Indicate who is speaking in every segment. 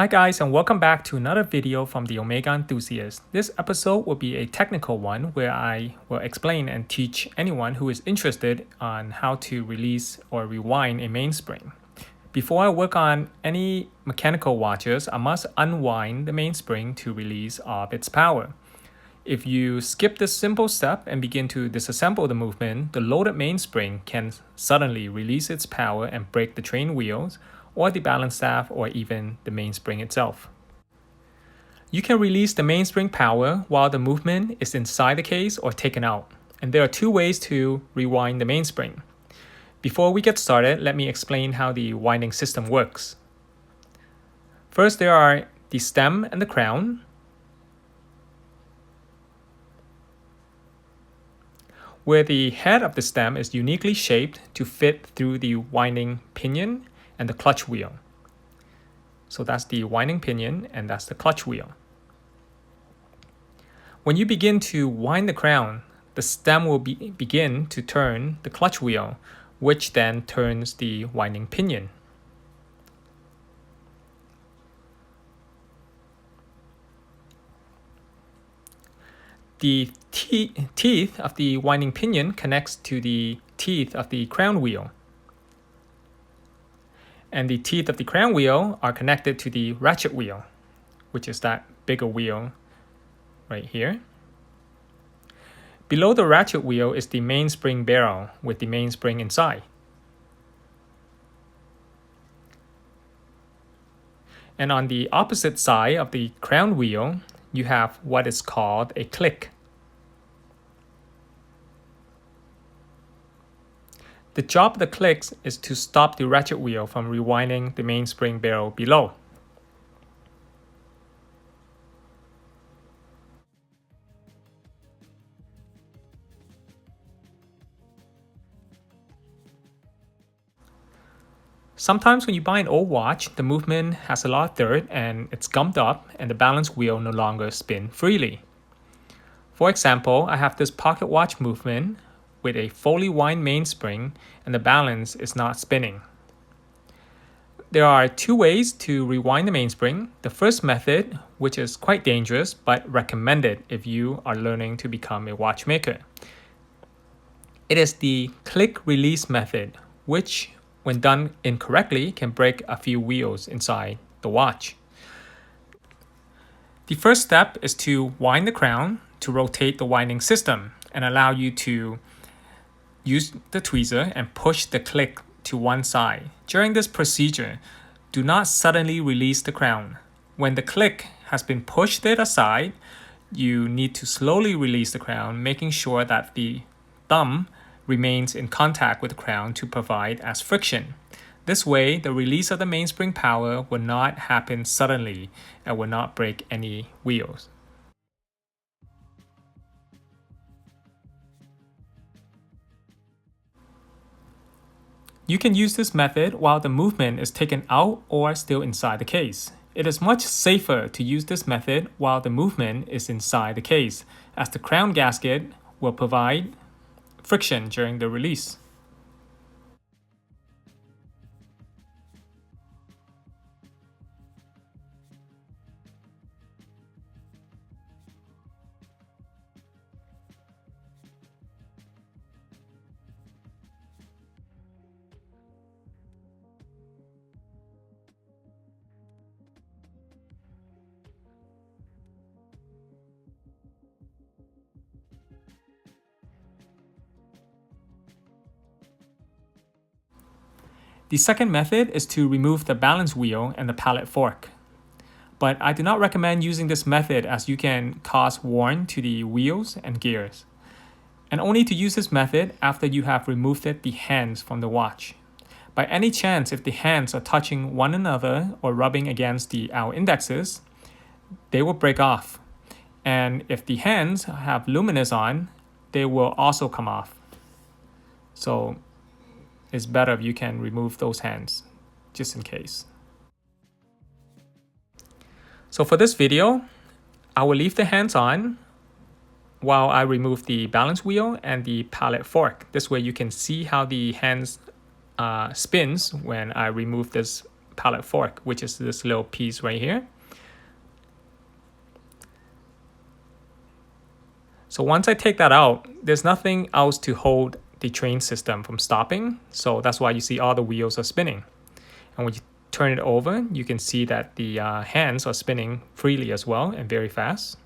Speaker 1: Hi guys, and welcome back to another video from the Omega Enthusiast. This episode will be a technical one where I will explain and teach anyone who is interested on how to release or rewind a mainspring. Before I work on any mechanical watches, I must unwind the mainspring to release of its power. If you skip this simple step and begin to disassemble the movement, the loaded mainspring can suddenly release its power and break the train wheels, or the balance staff, or even the mainspring itself. You can release the mainspring power while the movement is inside the case or taken out, and there are two ways to rewind the mainspring. Before we get started, let me explain how the winding system works. First, there are the stem and the crown, where the head of the stem is uniquely shaped to fit through the winding pinion and the clutch wheel. So that's the winding pinion and that's the clutch wheel. When you begin to wind the crown, the stem will begin to turn the clutch wheel, which then turns the winding pinion. The teeth of the winding pinion connects to the teeth of the crown wheel. And the teeth of the crown wheel are connected to the ratchet wheel, which is that bigger wheel right here. Below the ratchet wheel is the mainspring barrel with the mainspring inside. And on the opposite side of the crown wheel, you have what is called a click. The job of the clicks is to stop the ratchet wheel from rewinding the mainspring barrel below. Sometimes when you buy an old watch, the movement has a lot of dirt and it's gummed up and the balance wheel no longer spins freely. For example, I have this pocket watch movement with a fully wind mainspring and the balance is not spinning. There are two ways to rewind the mainspring. The first method, which is quite dangerous but recommended if you are learning to become a watchmaker. It is the click release method, which when done incorrectly can break a few wheels inside the watch. The first step is to wind the crown to rotate the winding system and allow you to use the tweezer and push the click to one side. During this procedure, do not suddenly release the crown. When the click has been pushed to the side, you need to slowly release the crown, making sure that the thumb remains in contact with the crown to provide as friction. This way, the release of the mainspring power will not happen suddenly and will not break any wheels. You can use this method while the movement is taken out or still inside the case. It is much safer to use this method while the movement is inside the case, as the crown gasket will provide friction during the release. The second method is to remove the balance wheel and the pallet fork. But I do not recommend using this method as you can cause worn to the wheels and gears. And only to use this method after you have removed the hands from the watch. By any chance, if the hands are touching one another or rubbing against our indexes, they will break off. And if the hands have luminous on, they will also come off. So it's better if you can remove those hands, just in case. So for this video, I will leave the hands on while I remove the balance wheel and the pallet fork. This way you can see how the hands spins when I remove this pallet fork, which is this little piece right here. So once I take that out, there's nothing else to hold the train system from stopping. So that's why you see all the wheels are spinning. And when you turn it over, you can see that the hands are spinning freely as well and very fast.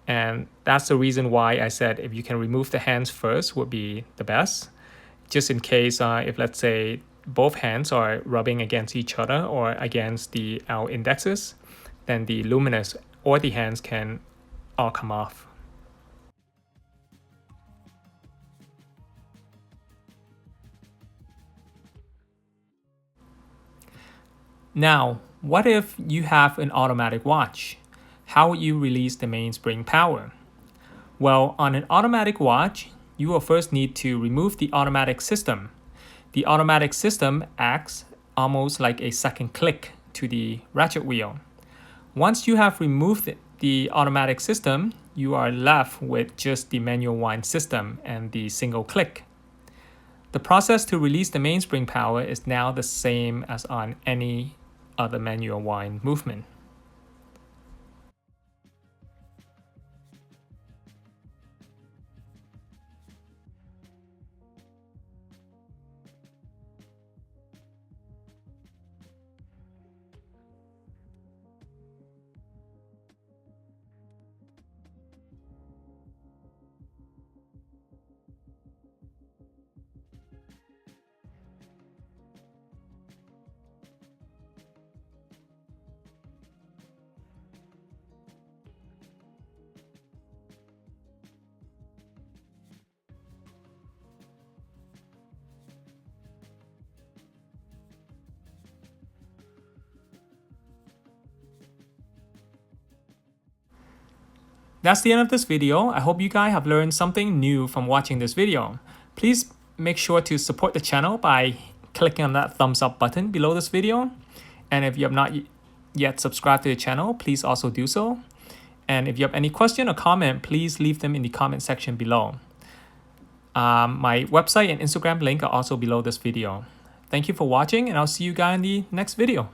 Speaker 1: And that's the reason why I said if you can remove the hands first would be the best. Just in case if let's say both hands are rubbing against each other or against our indexes, then the luminous or the hands can all come off. Now, what if you have an automatic watch? How would you release the mainspring power? Well, on an automatic watch, you will first need to remove the automatic system. The automatic system acts almost like a second click to the ratchet wheel. Once you have removed the automatic system, you are left with just the manual wind system and the single click. The process to release the mainspring power is now the same as on any other manual wind movement. That's the end of this video. I hope you guys have learned something new from watching this video. Please make sure to support the channel by clicking on that thumbs up button below this video. And if you have not yet subscribed to the channel, please also do so. And if you have any question or comment, please leave them in the comment section below. My website and Instagram link are also below this video. Thank you for watching, and I'll see you guys in the next video.